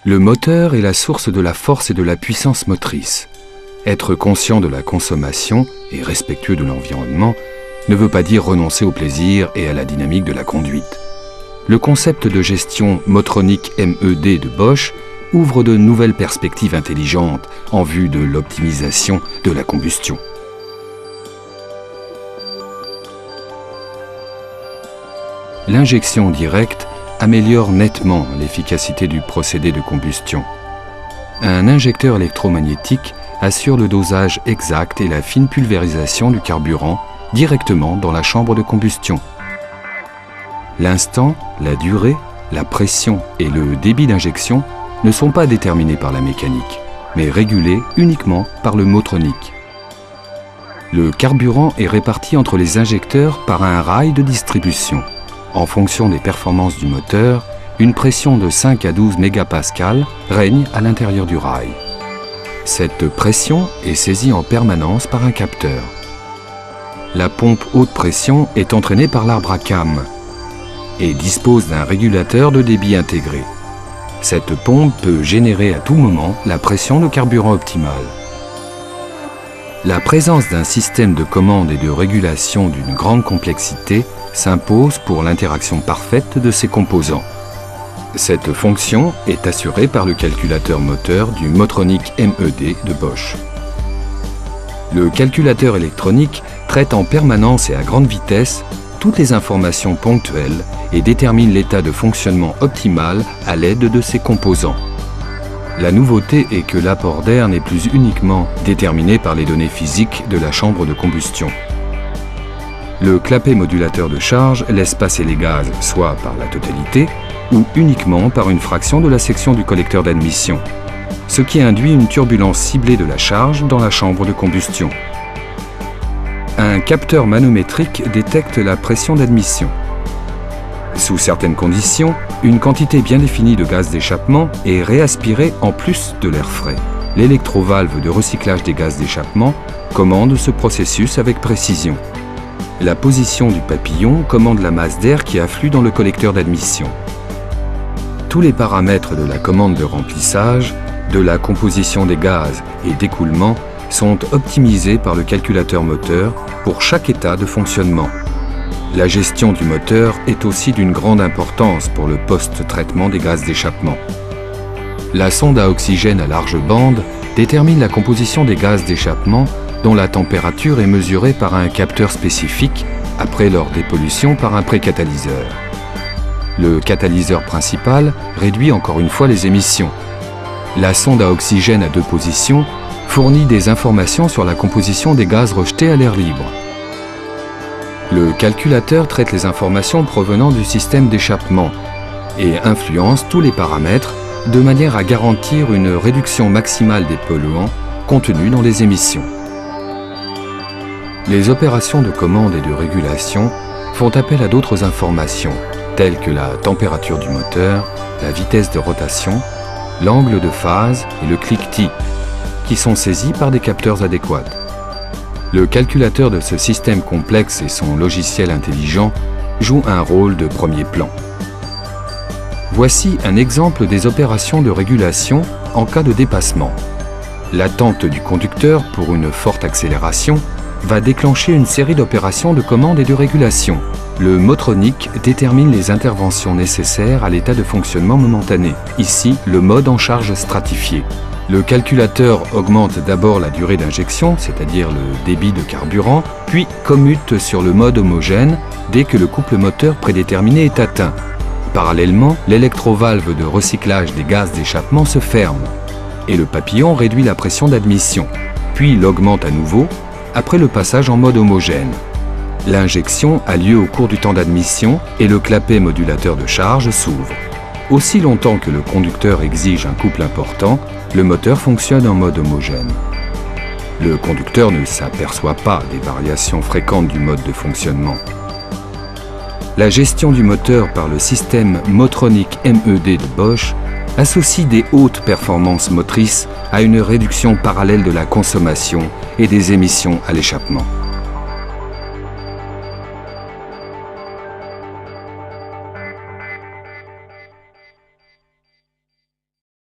Le moteur est la source de la force et de la puissance motrice. Être conscient de la consommation et respectueux de l'environnement ne veut pas dire renoncer au plaisir et à la dynamique de la conduite. Le concept de gestion motronique MED de Bosch ouvre de nouvelles perspectives intelligentes en vue de l'optimisation de la combustion. L'injection directe améliore nettement l'efficacité du procédé de combustion. Un injecteur électromagnétique assure le dosage exact et la fine pulvérisation du carburant directement dans la chambre de combustion. L'instant, la durée, la pression et le débit d'injection ne sont pas déterminés par la mécanique, mais régulés uniquement par le motronique. Le carburant est réparti entre les injecteurs par un rail de distribution. En fonction des performances du moteur, une pression de 5 à 12 mégapascales règne à l'intérieur du rail. Cette pression est saisie en permanence par un capteur. La pompe haute pression est entraînée par l'arbre à cames et dispose d'un régulateur de débit intégré. Cette pompe peut générer à tout moment la pression de carburant optimale. La présence d'un système de commande et de régulation d'une grande complexité s'impose pour l'interaction parfaite de ces composants. Cette fonction est assurée par le calculateur moteur du Motronic MED de Bosch. Le calculateur électronique traite en permanence et à grande vitesse toutes les informations ponctuelles et détermine l'état de fonctionnement optimal à l'aide de ces composants. La nouveauté est que l'apport d'air n'est plus uniquement déterminé par les données physiques de la chambre de combustion. Le clapet modulateur de charge laisse passer les gaz soit par la totalité ou uniquement par une fraction de la section du collecteur d'admission, ce qui induit une turbulence ciblée de la charge dans la chambre de combustion. Un capteur manométrique détecte la pression d'admission. Sous certaines conditions, une quantité bien définie de gaz d'échappement est réaspirée en plus de l'air frais. L'électrovalve de recyclage des gaz d'échappement commande ce processus avec précision. La position du papillon commande la masse d'air qui afflue dans le collecteur d'admission. Tous les paramètres de la commande de remplissage, de la composition des gaz et d'écoulement sont optimisés par le calculateur moteur pour chaque état de fonctionnement. La gestion du moteur est aussi d'une grande importance pour le post-traitement des gaz d'échappement. La sonde à oxygène à large bande détermine la composition des gaz d'échappement dont la température est mesurée par un capteur spécifique après leur dépollution par un précatalyseur. Le catalyseur principal réduit encore une fois les émissions. La sonde à oxygène à 2 positions fournit des informations sur la composition des gaz rejetés à l'air libre. Le calculateur traite les informations provenant du système d'échappement et influence tous les paramètres de manière à garantir une réduction maximale des polluants contenus dans les émissions. Les opérations de commande et de régulation font appel à d'autres informations, telles que la température du moteur, la vitesse de rotation, l'angle de phase et le cliquetis, qui sont saisis par des capteurs adéquats. Le calculateur de ce système complexe et son logiciel intelligent jouent un rôle de premier plan. Voici un exemple des opérations de régulation en cas de dépassement. L'attente du conducteur pour une forte accélération va déclencher une série d'opérations de commande et de régulation. Le motronique détermine les interventions nécessaires à l'état de fonctionnement momentané. Ici, le mode en charge stratifié. Le calculateur augmente d'abord la durée d'injection, c'est-à-dire le débit de carburant, puis commute sur le mode homogène dès que le couple moteur prédéterminé est atteint. Parallèlement, l'électrovalve de recyclage des gaz d'échappement se ferme et le papillon réduit la pression d'admission, puis l'augmente à nouveau après le passage en mode homogène. L'injection a lieu au cours du temps d'admission et le clapet modulateur de charge s'ouvre. Aussi longtemps que le conducteur exige un couple important, le moteur fonctionne en mode homogène. Le conducteur ne s'aperçoit pas des variations fréquentes du mode de fonctionnement. La gestion du moteur par le système Motronic MED de Bosch associe des hautes performances motrices à une réduction parallèle de la consommation et des émissions à l'échappement.